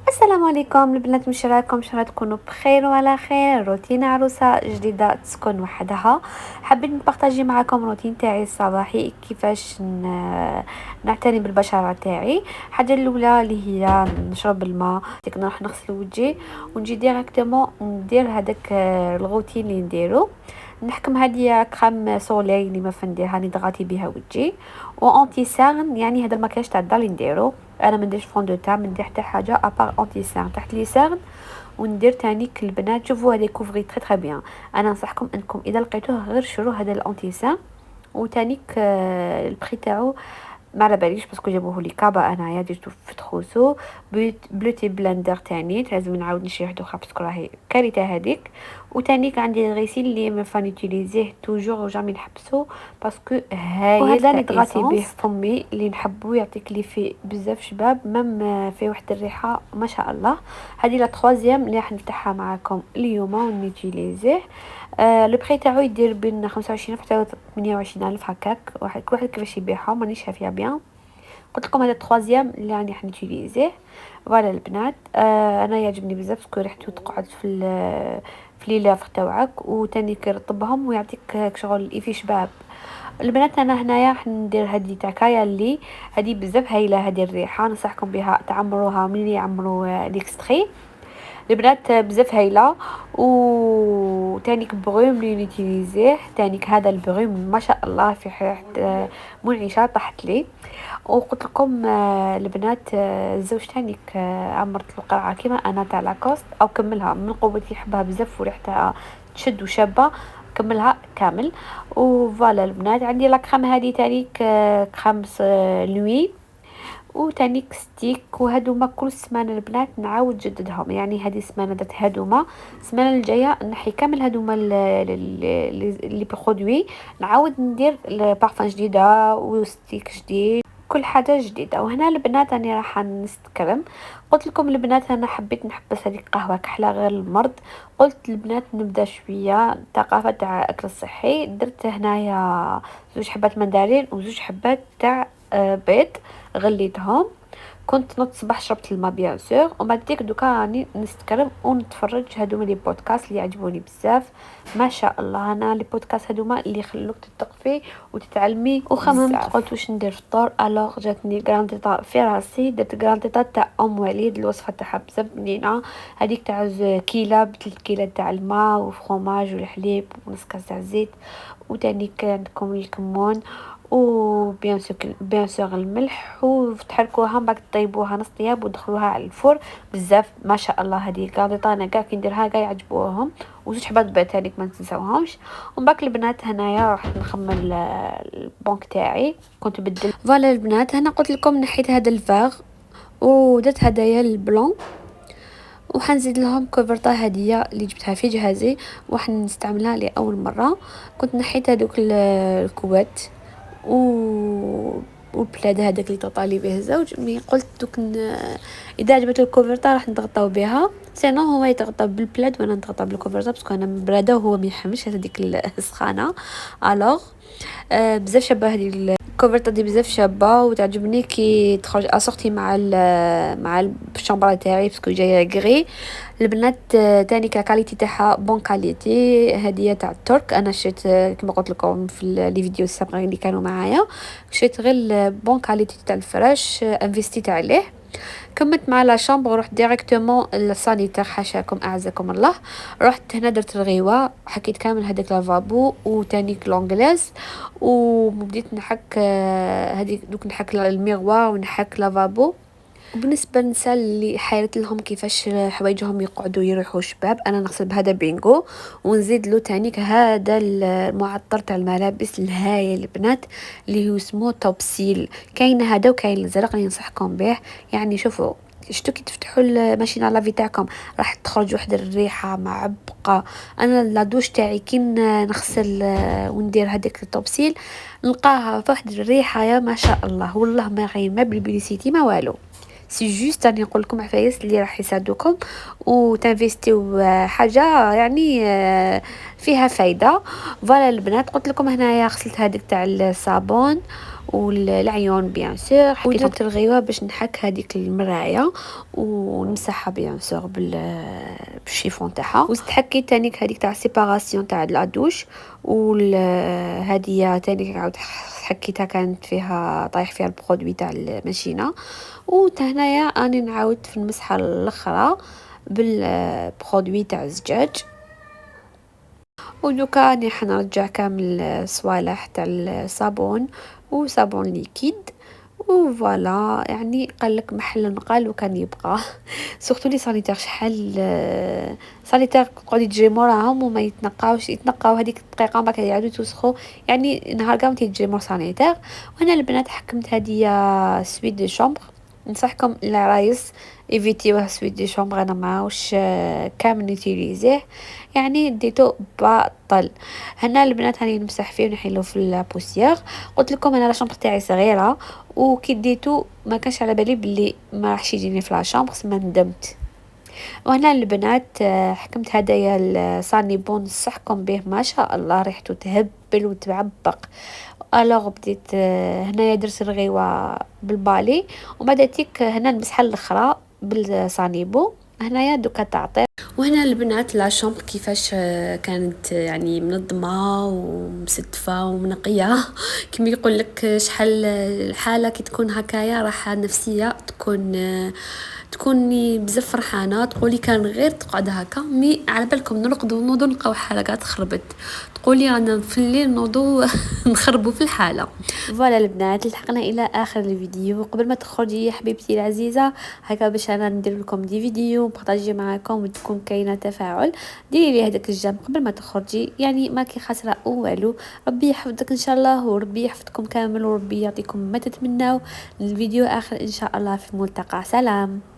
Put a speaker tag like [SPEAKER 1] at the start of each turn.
[SPEAKER 1] السلام عليكم البنات، مش راكم؟ ان شاء الله تكونوا بخير وعلى خير. روتين عروسه جديده تسكن وحدها. حبيت نبارطاجي معكم روتين تاعي الصباحي، كيفاش نعتني بالبشره تاعي. الحاجه الاولى اللي هي نشرب الماء، نروح نغسل وجهي ونجي ديريكتومون ندير هذاك الروتين اللي نديرو. نحكم هذه كريم سولي اللي ما فنديرها نضغطي بها وجهي، وانتي سان يعني هذا المكياج تاع الدار اللي نديرو. انا ما نديرش فون دو تان، ما ندير حتى حاجه ابار انتي سان تحت لي سان. وندير تانيك البنات شوفوا هذا كوفري تري تري بيان. انا ننصحكم انكم اذا لقيتوه غير شرو هذا الانتي سان. وتانيك البري تاعو ما على باليش باسكو جابوه لي كابا، انايا درتو في تخوسو بلوتي بلندر تاني لازم نعاود نشري واحد اخرى باسكو راهي كارثه هذيك. وتانيك عندي الغسيل اللي ما فاني تيليزيه توجور جامي نحبسو باسكو هايل. وهذا اللي تغطي به فمي اللي نحبو يعطيك لي في بزاف شباب، مام في واحد الريحه ما شاء الله. هذه لا تروازيام اللي راح نفتحها معكم اليوم ونيتيليزيه. لو بري تاعو يدير بين 25 حتى 28 الف هكاك، كل واحد كيفاش يبيعهم مانيش عارفه بيان. قلت لكم هذا التروازيام اللي راني راح نوتيليزيه. فوالا البنات، انا يعجبني بزاف باسكو ريحته تقعد في لي لافغ تاعك، وتاني كيرطبهم ويعطيك شغل يفي شباب. البنات انا هنايا راح ندير هذه تاع كايا اللي هذه بزاف هايله، هذه الريحه ننصحكم بها تعمروها من يعمروا ليكستري. البنات بزاف هايله. وتانيك بغيوم اللي نيتيليزيه تانيك هذا البغيوم ما شاء الله في ريحه منعشه طاحت لي. وقلت لكم البنات الزوج تانيك عمرت القرعه كيما انا تاع لاكوست او كملها من قوتي، يحبها بزاف وريحتها تشد وشابه، كملها كامل. وفوالا البنات عندي لا كريم هذه تانيك كريم نوي وتانيك ستيك، وهادوما كل سمانه البنات نعاود جددهم. يعني هذه السمانه درت هادوما، السمانه الجايه نحي كامل هادوما لي برودوي، نعاود ندير بارفان جديده وستيك جديد، كل حاجه جديده. وهنا البنات راني راح نستكرم. قلت لكم البنات انا حبيت نحبس هذيك قهوه كحله غير المرض، قلت البنات نبدا شويه ثقافه تاع اكل الصحي. درت هنايا 2 حبات مندرين و2 حبات تاع بيض، غليتهم. كنت نط صباح شربت الماء بيان سور، وبعد ديك دوكا راني نستكرم ونتفرج هادوما لي بودكاست اللي عجبوني بزاف ما شاء الله. انا لي بودكاست هادوما اللي يخلوك تثقفي وتتعلمي. وخممت قلت واش ندير فطور، الوغ جاتني غرانديطا في راسي، درت غرانديطا تاع ام وليد، الوصفه تاعها بزاف بنينه. هذيك تاع كيله ب3 كيلات تاع الماء وفرomاج والحليب ونص كاس تاع الزيت، وتاني عندكم الكمون بيان سور الملح، وتحركوها بعد طيبوها نص طياب ودخلوها على الفرن بزاف ما شاء الله. هذه قاعده انا كاع كي نديرها كاع يعجبوهم. و2 حبات بيض هذيك ما تنساوهمش. ومن بعد البنات هنايا راح نخمم البنك تاعي، كنت بدل فوالا البنات. هنا قلت لكم نحيت هذا الفاغ ودرت هدايا البلون، وحنزيد لهم كوفرطه هديه اللي جبتها في جهازي وحنستعملها لاول مره. كنت نحيت هذوك الكوات والبلاد هذاك اللي تطالي به الزوج، مي قلت دوك اذا عجبت الكوفرطه راح نضغطاو بها، سينو هو يتغطى بالبلاد وانا نضغطها بالكوفرطه باسكو انا مبراده وهو ما يحملش هذيك السخانه. الوغ بزاف شابه هذه الكوفرطه دي، بزاف شابه وتعجبني كي تخرج اسورتي مع الشامبر تاعي باسكو جايه غري. البنات تاني كاليتي تاعها بون كاليتي، هديه تاع الترك. انا شريت كما قلت لكم في لي فيديو السابقين اللي كانوا معايا، شريت غير بون كاليتي تاع الفراش، انفستيت عليه. كملت مع لا شامبر ورحت ديريكتومون للسانيتير، حاشاكم اعزكم الله. رحت هنا درت الغيوه، حكيت كامل هذاك لافابو وتانيك لونغليز، وبديت نحك هذيك دوك نحك الميغوار ونحك لافابو. وبالنسبه للنساء اللي حيرت لهم كيفاش حوايجهم يقعدوا يريحوا شباب، انا نغسل بهذا بينغو ونزيد له تانيك هذا المعطر تاع الملابس الهايل البنات اللي هو اسمه توبسيل. كاين هذا وكاين الزرق اللي ننصحكم به. يعني شوفوا شتو كي تفتحوا الماشينه لافي تاعكم راح تخرج واحد الريحه معبقه. انا لا دوش تاعي كي نغسل وندير هذاك التوبسيل نلقاها في واحد الريحه يا ما شاء الله، والله ما غير ما بالبيليسيتي ما والو. سي جوست راني نقول لكم عفايس اللي راح يساعدوكم وتنفيستيو حاجه يعني فيها فايده. فوالا البنات، قلت لكم هنايا غسلت هذيك تاع الصابون والعيون بيان سور، ودرت الغيوه باش نحك هذيك المرايه ونمسحها بيان سور بالشيفون تاعها، واستحكيت تانيك هذيك تاع سيباراسيون تاع لادوش. وهذه تانيك عاود حكيتها كانت فيها طايح فيها البرودوي تاع الماشينه. وهنايا اني نعاود في المسحه الاخرى بالبرودوي تاع الزجاج. ودوكا راني حنرجع كامل الصوالح تاع الصابون وصابون ليكيد. وفوالا يعني قال لك محل نقال وكان يبقى سورتو لي سانيتير شحال سانيتير قعدي تجي موراهم وما يتنقاو هذيك الدقيقه ما كيعاودوا يتوسخوا، يعني نهار كاع تيجي مور سانيتير. وهنا البنات حكمت هذه سويت دي شومبر. ننصحكم العرايس ايفيتيوه سويت دي شومبر، انا ماهوش كامل نوتيليزيه، يعني ديتو باطل. هنا البنات هاني نمسح فيه ونحيلو في البوسيير. قلت لكم انا لا شومبر تاعي صغيره وكي ديتو ما كانش على بالي بلي ما راحش يجيني في لاشامبر، ما ندمت. وهنا البنات حكمت هدايا الصاني بون، نصحكم به ما شاء الله ريحته تهبل وتعبق. الوغ بديت هنايا درت الغيوه بالبالي، وبداتيك هنا المسحه الاخرى بالصانيبو. هنايا دوكا تعطير. وهنا البنات لا شومبر كيفاش كانت يعني منظمه ومستفه ومنقيه كما يقول لك شحال الحاله كي تكون هكايا راحه نفسيه، تكوني بزاف فرحانه، تقولي كان غير تقعد هكا مي على بالكم نرقدوا ونوضوا نلقاو حاله قاعده تخربت، تقولي انا في الليل نوضوا نخربوا في الحاله. فوالا البنات، لحقنا الى اخر الفيديو. قبل ما تخرجي يا حبيبتي العزيزه هكا باش انا ندير لكم دي فيديو بارطاجي معكم وتكون كاينه تفاعل، ديري لي هذاك الجنب قبل ما تخرجي، يعني ما كي خاسره والو. ربي يحفظك ان شاء الله وربي يحفظكم كامل وربي يعطيكم ما تتمناو. الفيديو اخر ان شاء الله في ملتقى، سلام.